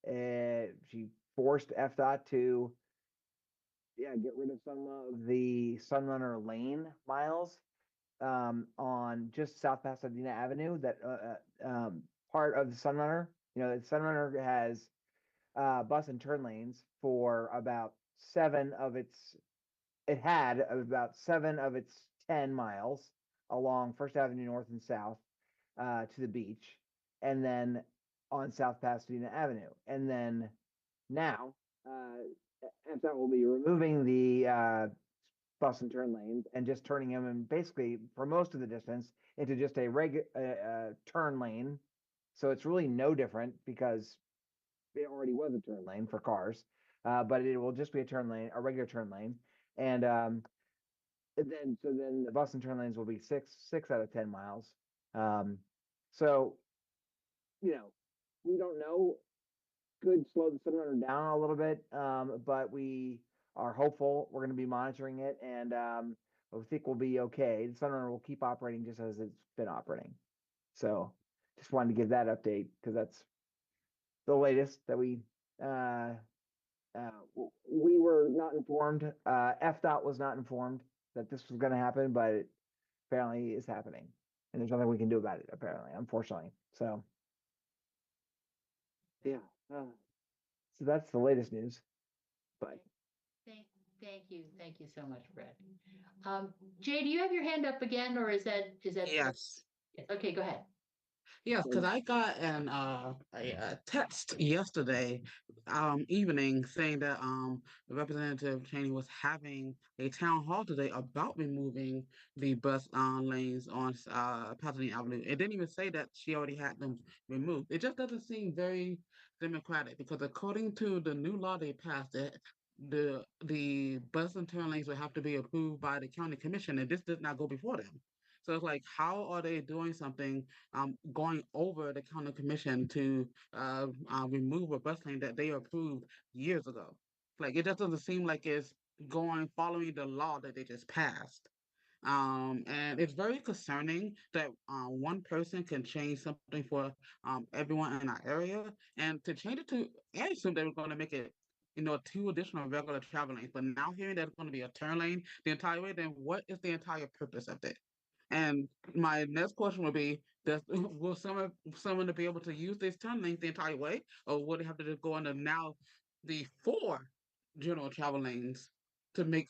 she forced FDOT to get rid of some of the Sunrunner lane miles on just South Pasadena Avenue. That part of the Sunrunner, the Sunrunner has bus and turn lanes for about 7 of its. It had about 7 of its 10 miles along First Avenue North and South to the beach, and then on South Pasadena Avenue, and then now. FDOT will be removing the bus and turn lanes and just turning them in basically for most of the distance into just a regular turn lane. So it's really no different because it already was a turn lane for cars, but it will just be a regular turn lane. And then the bus and turn lanes will be 6 out of 10 miles. So we don't know. Could slow the Sunrunner down a little bit, but we are hopeful. We're going to be monitoring it, and we think we'll be okay. The Sunrunner will keep operating just as it's been operating. So just wanted to give that update because that's the latest that we were not informed. FDOT was not informed that this was going to happen, but it apparently is happening, and there's nothing we can do about it. Apparently, unfortunately. So yeah. So that's the latest news. But Thank you so much, Brett. Jay, do you have your hand up again, or is that? Yes. Okay, go ahead. Yes, because I got a text yesterday evening saying that Representative Cheney was having a town hall today about removing the bus lanes on Pasadena Avenue. It didn't even say that she already had them removed. It just doesn't seem very democratic because according to the new law they passed, the bus and turn lanes will have to be approved by the county commission, and this did not go before them. So it's like, how are they doing something, going over the county commission to remove a bus lane that they approved years ago? Like, it just doesn't seem like it's following the law that they just passed. And it's very concerning that one person can change something for everyone in our area. And to change it to, I assume they were going to make it, 2 additional regular travel lanes. But now hearing that it's going to be a turn lane the entire way, then what is the entire purpose of it? And my next question would be, will someone to be able to use this turn lanes the entire way, or would they have to just go into now the 4 general travel lanes to make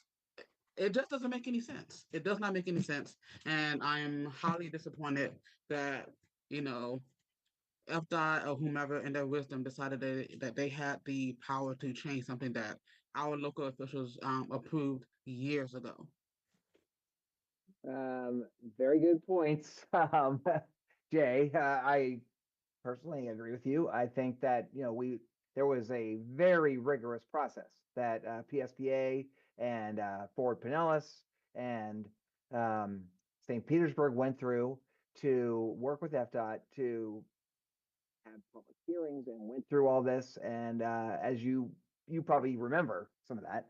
it just doesn't make any sense. It does not make any sense. And I'm highly disappointed that, FDOT or whomever in their wisdom decided that they had the power to change something that our local officials approved years ago. Very good points. Jay, I personally agree with you. I think that, there was a very rigorous process that PSPA and Ford Pinellas and St. Petersburg went through to work with FDOT to have public hearings and went through all this. And as you probably remember some of that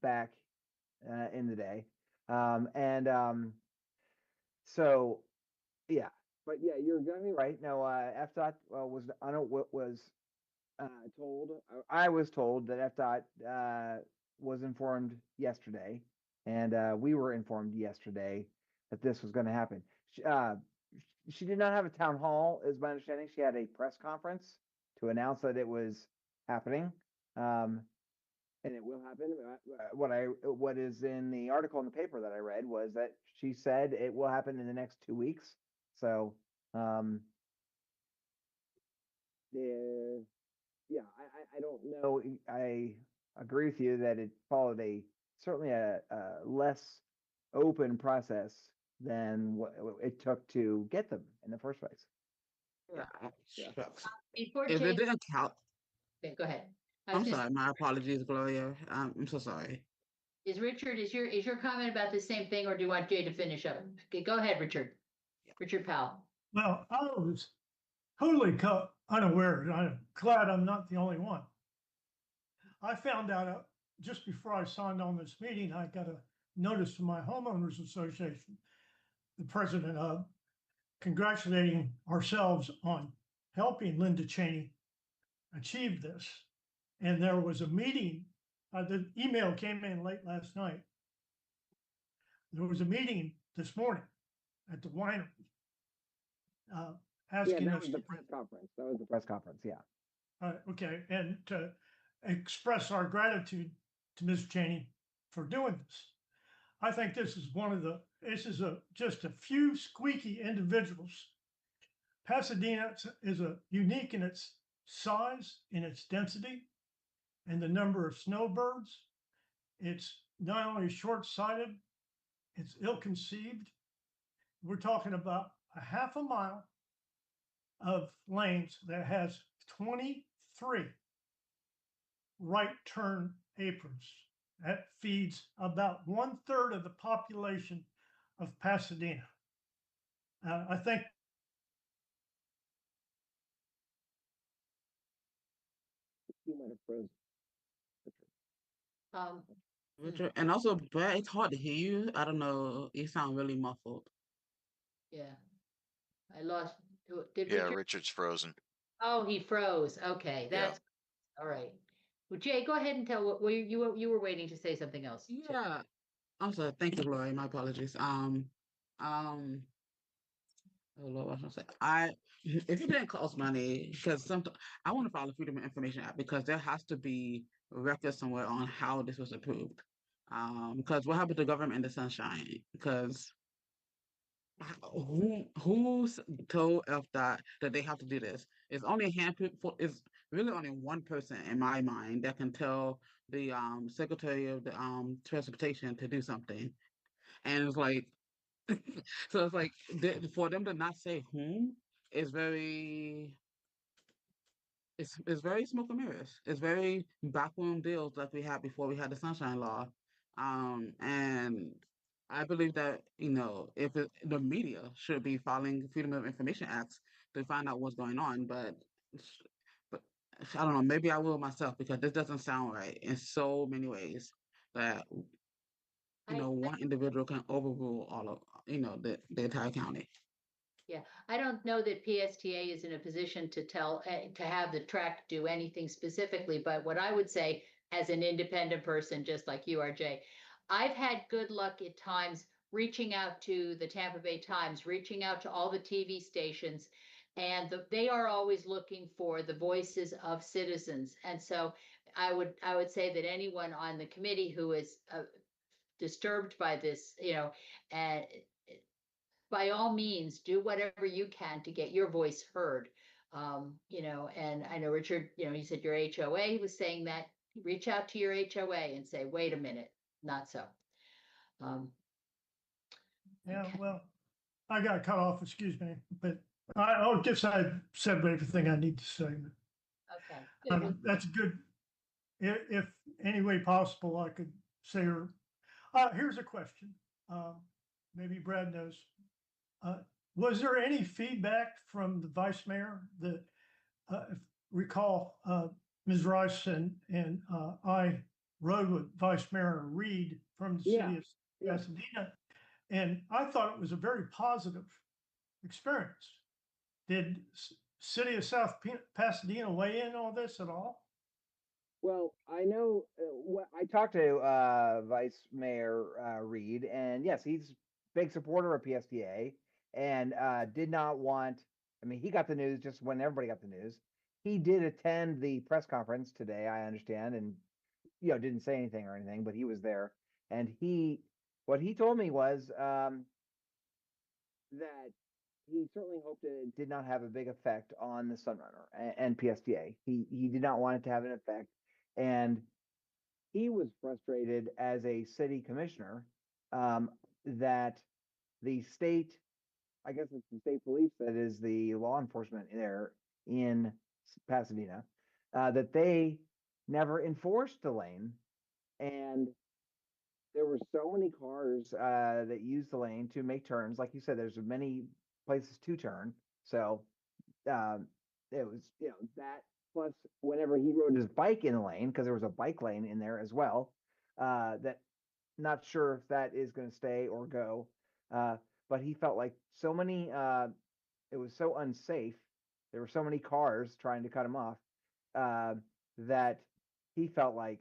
back in the day. So yeah, but yeah, you're exactly right. No, FDOT was told. I was told that FDOT was informed yesterday, and we were informed yesterday that this was going to happen. She did not have a town hall, is my understanding. She had a press conference to announce that it was happening, and it will happen. What is in the article in the paper that I read was that she said it will happen in the next 2 weeks. So, yeah, I don't know. I agree with you that it followed certainly a less open process than what it took to get them in the first place. Yeah. Before If Jay, it didn't count, okay, go ahead. I was I'm gonna sorry. My apologies, Gloria. I'm so sorry. Is Richard, is your comment about the same thing, or do you want Jay to finish up? Okay, go ahead, Richard. Richard Powell. Well, I was totally unaware, and I'm glad I'm not the only one. I found out just before I signed on this meeting, I got a notice from my homeowners association, the president of, congratulating ourselves on helping Linda Cheney achieve this. And there was a meeting, the email came in late last night. There was a meeting this morning at the winery. Asking that us was the press conference. That was the press conference. Yeah. Okay, and to express our gratitude to Ms. Cheney for doing this. I think this is just a few squeaky individuals. Pasadena is unique in its size, in its density, and the number of snowbirds. It's not only short-sighted, it's ill-conceived. We're talking about a half a mile of lanes that has 23 right turn aprons. That feeds about 1/3 of the population of Pasadena. I think You might have frozen. Richard, and also, Brad, it's hard to hear you. I don't know. You sound really muffled. Yeah. I lost, did Yeah, Richard? Richard's frozen. Oh, he froze. Okay, Yeah. that's, all right. Well, Jay, go ahead and tell what you were waiting to say something else. Yeah. I'm sorry. Thank you, Gloria. My apologies. Oh Lord, what was I gonna say? If it didn't cost money, because I want to file a Freedom of Information Act because there has to be a record somewhere on how this was approved. Because what happened to government in the sunshine? Because who's told FDOT that they have to do this? It's only a handful. It's really only one person in my mind that can tell the Secretary of the Transportation to do something, and it's like so it's like for them to not say whom is it's very smoke and mirrors. It's very backroom deals like we had before we had the Sunshine Law. And I believe that, the media should be filing Freedom of Information Acts to find out what's going on, but I don't know, maybe I will myself because this doesn't sound right in so many ways that you know, one individual can overrule all of, you know, the entire county. Yeah, I don't know that PSTA is in a position to tell, to have the track do anything specifically, but what I would say as an independent person, just like you, RJ, I've had good luck at times reaching out to the Tampa Bay Times, reaching out to all the TV stations, and they are always looking for the voices of citizens. And so I would say that anyone on the committee who is disturbed by this, and by all means, do whatever you can to get your voice heard. And I know Richard, he said your HOA was saying that. Reach out to your HOA and say, wait a minute, not so. Yeah, Okay. well, I got cut off, excuse me, but I guess I said everything I need to say. Okay. Good. Well, That's good. If any way possible, I could say, here's a question. Maybe Brad knows. Was there any feedback from the vice mayor that, if recall, Ms. Rice and I rode with Vice Mayor Reed from the city of Pasadena, and I thought it was a very positive experience. Did city of South Pasadena weigh in on this at all? Well, I know I talked to Vice Mayor Reed, and yes, he's a big supporter of PSTA and did not want. I mean, he got the news just when everybody got the news. He did attend the press conference today, I understand, and didn't say anything or anything, but he was there, and what he told me was that he certainly hoped it did not have a big effect on the Sunrunner and PSTA. He did not want it to have an effect, and he was frustrated as a city commissioner that the state, I guess it's the state police that is the law enforcement there in Pasadena, that they never enforced the lane, and there were so many cars that used the lane to make turns. Like you said, there's many places to turn. So it was, that plus whenever he rode his bike in the lane, because there was a bike lane in there as well, that not sure if that is going to stay or go. But he felt like so many, it was so unsafe. There were so many cars trying to cut him off that he felt like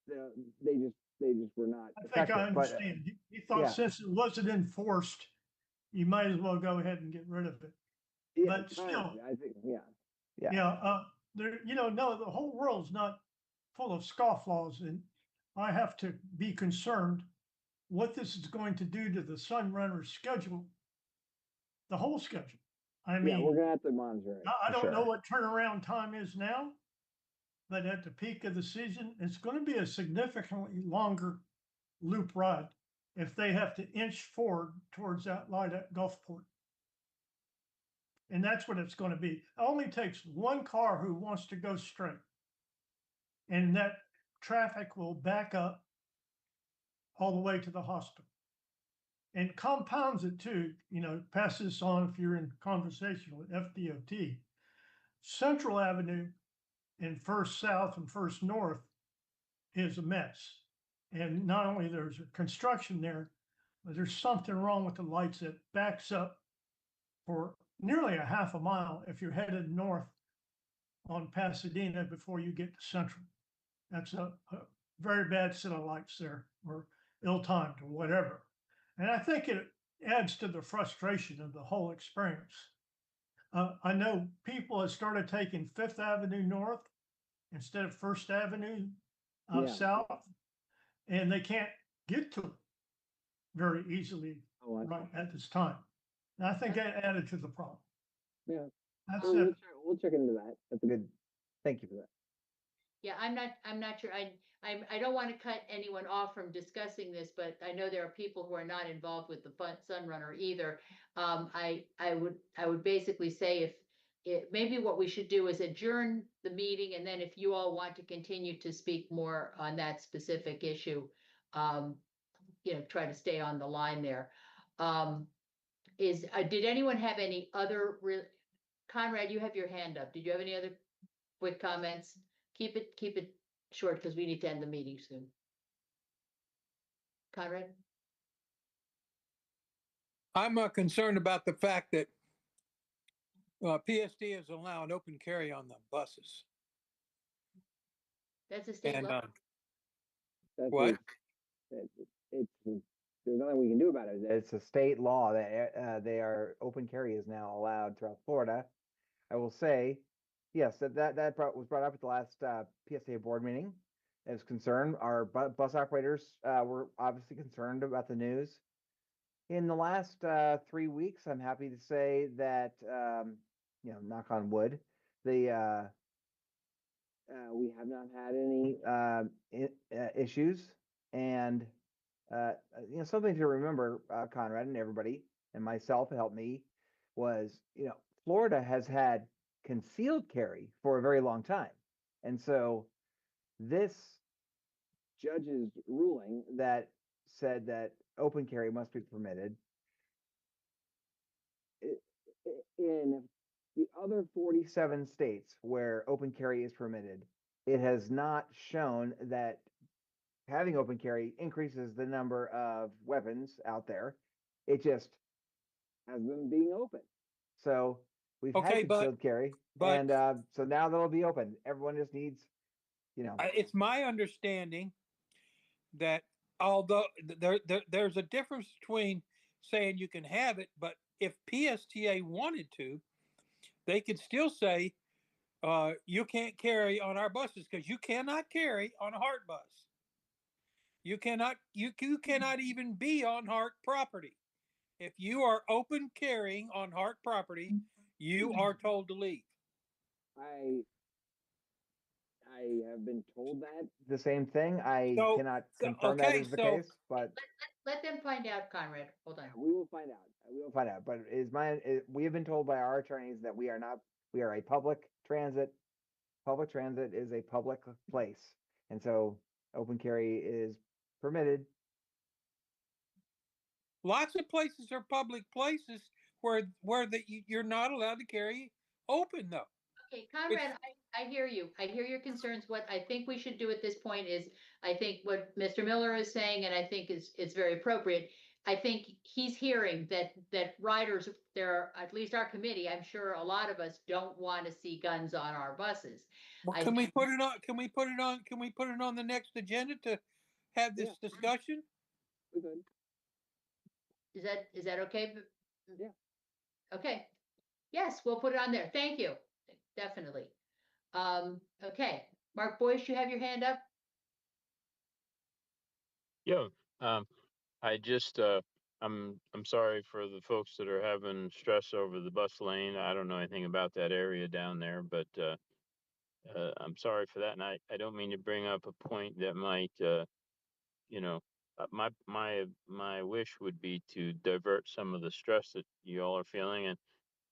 they just were not. I think I understand. He thought since it wasn't enforced, you might as well go ahead and get rid of it. But still, I think, no, the whole world's not full of scofflaws, and I have to be concerned what this is going to do to the Sunrunner schedule, the whole schedule. I mean, we're gonna have to monitor it. I don't know what turnaround time is now, but at the peak of the season, it's going to be a significantly longer loop ride if they have to inch forward towards that light at Gulfport. And that's what it's going to be. It only takes one car who wants to go straight, and that traffic will back up all the way to the hospital. And compounds it too, pass this on if you're in conversation with FDOT. Central Avenue and First South and First North is a mess. And not only there's a construction there, but there's something wrong with the lights that backs up for nearly a half a mile if you're headed north on Pasadena before you get to Central. That's a very bad set of lights there, or ill-timed or whatever. And I think it adds to the frustration of the whole experience. I know people have started taking Fifth Avenue North instead of First Avenue South, and they can't get to it very easily right at this time. And I think that added to the problem. Yeah, that's it. We'll check into that. That's a good. Thank you for that. Yeah, I'm not sure. I don't want to cut anyone off from discussing this, but I know there are people who are not involved with the Sunrunner either. I would basically say maybe what we should do is adjourn the meeting, and then if you all want to continue to speak more on that specific issue, try to stay on the line there. Did anyone have any other? Conrad, you have your hand up. Did you have any other quick comments? Keep it short because we need to end the meeting soon. Conrad? I'm concerned about the fact that PSD is allowing open carry on the buses. That's a state And law. That's what? There's nothing we can do about it. It's a state law that open carry is now allowed throughout Florida. I will say, yes, was brought up at the last PSA board meeting. As concerned, our bus operators were obviously concerned about the news. In the last 3 weeks, I'm happy to say that, knock on wood, we have not had any issues. And something to remember, Conrad and everybody, and myself, helped me, was Florida has had concealed carry for a very long time, and so this judge's ruling that said that open carry must be permitted in the other 47 states where open carry is permitted, it has not shown that having open carry increases the number of weapons out there. It just has them being open. So we've Okay, had concealed carry, but- and so now they'll be open. Everyone just needs, It's my understanding that although there's a difference between saying you can have it, but if PSTA wanted to, they could still say you can't carry on our buses because you cannot carry on a Hart bus. You cannot even be on Hart property. If you are open carrying on Hart property, you are told to leave. I have been told that the same thing. I So- cannot so- confirm that okay, is the so- case, but Let them find out, Conrad. Hold on. we will find out. We will find out. But we have been told by our attorneys that we are not. We are a public transit. Public transit is a public place, and so open carry is permitted. Lots of places are public places where you're not allowed to carry open though. Okay, Conrad, I hear you. I hear your concerns. What I think we should do at this point is, I think what Mr. Miller is saying, and I think is very appropriate. I think he's hearing that riders, there are, at least our committee, I'm sure a lot of us don't want to see guns on our buses. Well, I can we think- put it on? Can we put it on the next agenda to have this discussion? We're good. Is that okay? Yeah. Okay. Yes, we'll put it on there. Thank you. Definitely. Okay. Mark Boyce, you have your hand up? Yeah, I just, I'm sorry for the folks that are having stress over the bus lane. I don't know anything about that area down there, but, I'm sorry for that. And I don't mean to bring up a point that might, my wish would be to divert some of the stress that you all are feeling and,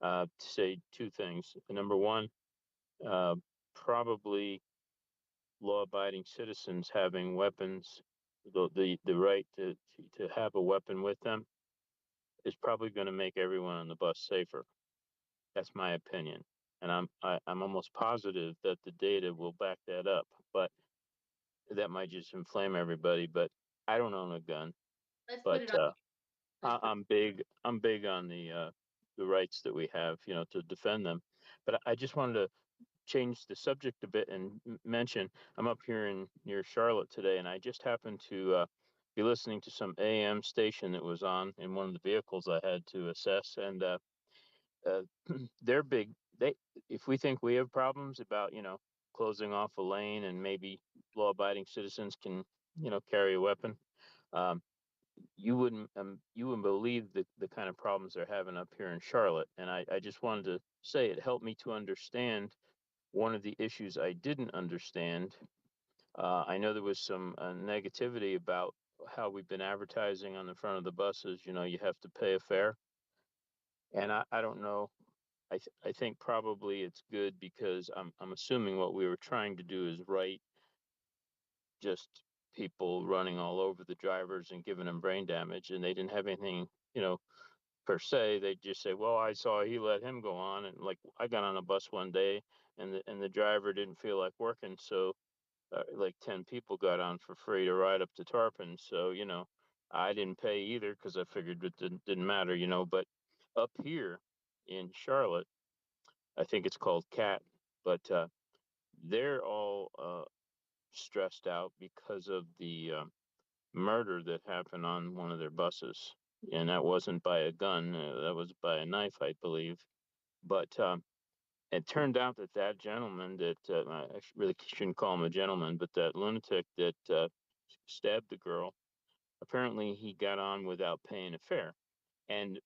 to say two things. Number one, probably law-abiding citizens having weapons, the right to have a weapon with them is probably going to make everyone on the bus safer. That's my opinion, and I'm almost positive that the data will back that up. But that might just inflame everybody. But I don't own a gun, Let's put but it on. Let's put- I'm big on the rights that we have, to defend them. But I just wanted to change the subject a bit and mention I'm up here near Charlotte today, and I just happened to be listening to some AM station that was on in one of the vehicles I had to assess, and they're big. If we think we have problems about closing off a lane and maybe law-abiding citizens can carry a weapon, um, you wouldn't believe the kind of problems they're having up here in Charlotte. And I just wanted to say it helped me to understand one of the issues I didn't understand. I know there was some negativity about how we've been advertising on the front of the buses. You have to pay a fare, and I don't know. I think probably it's good because I'm assuming what we were trying to do is right just people running all over the drivers and giving them brain damage, and they didn't have anything, per se. They just say, well, I saw he let him go on, and like I got on a bus one day and the driver didn't feel like working, so like 10 people got on for free to ride up to Tarpon. So I didn't pay either because I figured it didn't matter, you know. But up here in Charlotte, I think it's called CAT, but they're all stressed out because of the murder that happened on one of their buses. And that wasn't by a gun, that was by a knife, I believe. But it turned out that that gentleman that really shouldn't call him a gentleman, but that lunatic that stabbed the girl, apparently he got on without paying a fare. And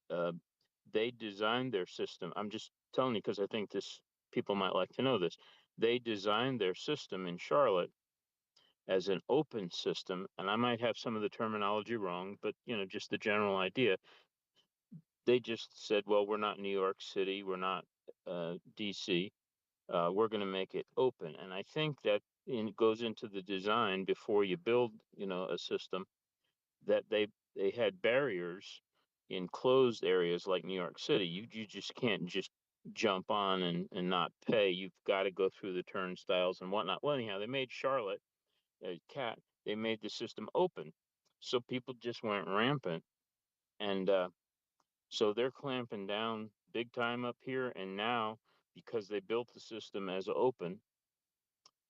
uh, they designed their system. I'm just telling you because I think this people might like to know this. They designed their system in Charlotte as an open system, and I might have some of the terminology wrong, but you know, just the general idea. They just said, well, we're not New York City, we're not DC. We're going to make it open, and I think that goes into the design before you build, you know, a system that they had barriers in closed areas like New York City. You just can't just jump on and not pay. You've got to go through the turnstiles and whatnot. Well, anyhow, they made Charlotte, CAT, they made the system open, so people just went rampant, and so they're clamping down big time up here. And now, because they built the system as open,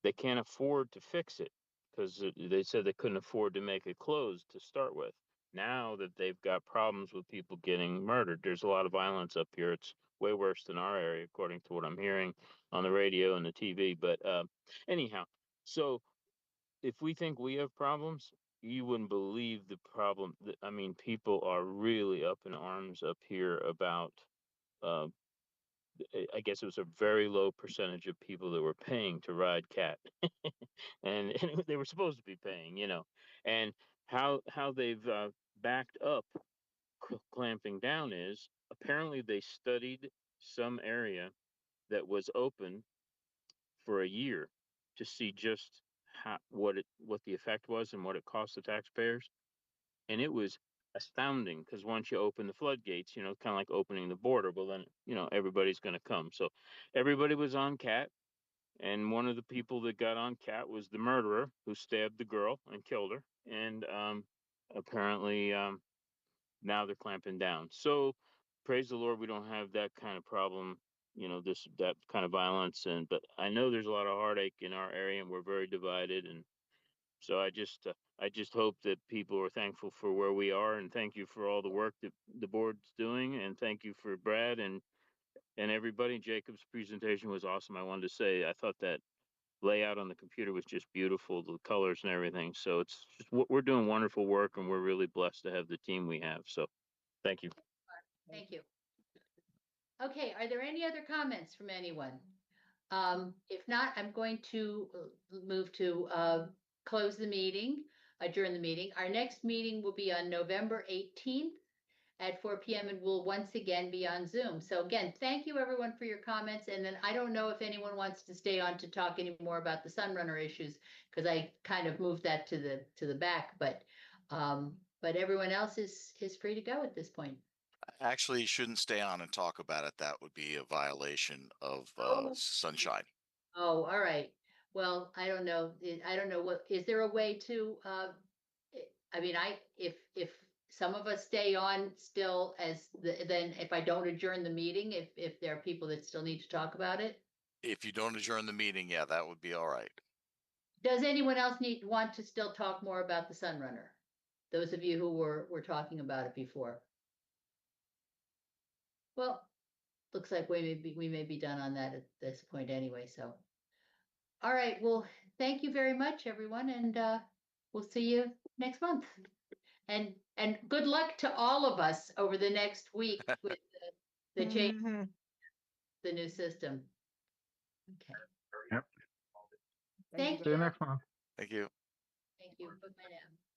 they can't afford to fix it because they said they couldn't afford to make it closed to start with. Now that they've got problems with people getting murdered, there's a lot of violence up here. It's way worse than our area, according to what I'm hearing on the radio and the TV. But anyhow, so if we think we have problems, you wouldn't believe the problem. I mean, people are really up in arms up here about. Uh, I guess it was a very low percentage of people that were paying to ride CAT, and they were supposed to be paying, you know, and how they've backed up clamping down is apparently they studied some area that was open for a year to see just what the effect was and what it cost the taxpayers, and it was astounding because once you open the floodgates, you know, kind of like opening the border, well then, you know, everybody's going to come. So everybody was on CAT, and one of the people that got on CAT was the murderer who stabbed the girl and killed her, and apparently now they're clamping down. So praise the Lord, we don't have that kind of problem, you know, that kind of violence. And but I know there's a lot of heartache in our area, and we're very divided. And so I just hope that people are thankful for where we are, and thank you for all the work that the board's doing, and thank you for Brad and everybody. Jacob's presentation was awesome. I wanted to say I thought that layout on the computer was just beautiful, the colors and everything. So it's just we're doing wonderful work, and we're really blessed to have the team we have. So thank you. Thank you. Okay, are there any other comments from anyone? If not, I'm going to move to close the meeting, adjourn the meeting. Our next meeting will be on November 18th at 4 p.m. and we'll once again be on Zoom. So again, thank you everyone for your comments. And then I don't know if anyone wants to stay on to talk any more about the Sunrunner issues because I kind of moved that to the back, but everyone else is free to go at this point. Actually, you shouldn't stay on and talk about it. That would be a violation of sunshine. Oh, all right. Well, I don't know. I don't know what, is there a way to, I mean, if some of us stay on still then if I don't adjourn the meeting, if there are people that still need to talk about it? If you don't adjourn the meeting, yeah, that would be all right. Does anyone else want to still talk more about the Sunrunner? Those of you who were talking about it before. Well, looks like we may be done on that at this point anyway, so. All right, well, thank you very much, everyone, and we'll see you next month. And good luck to all of us over the next week with the change, the new system. Okay. Yep. Thank See you you. next month. Thank you. Thank you. Bye now.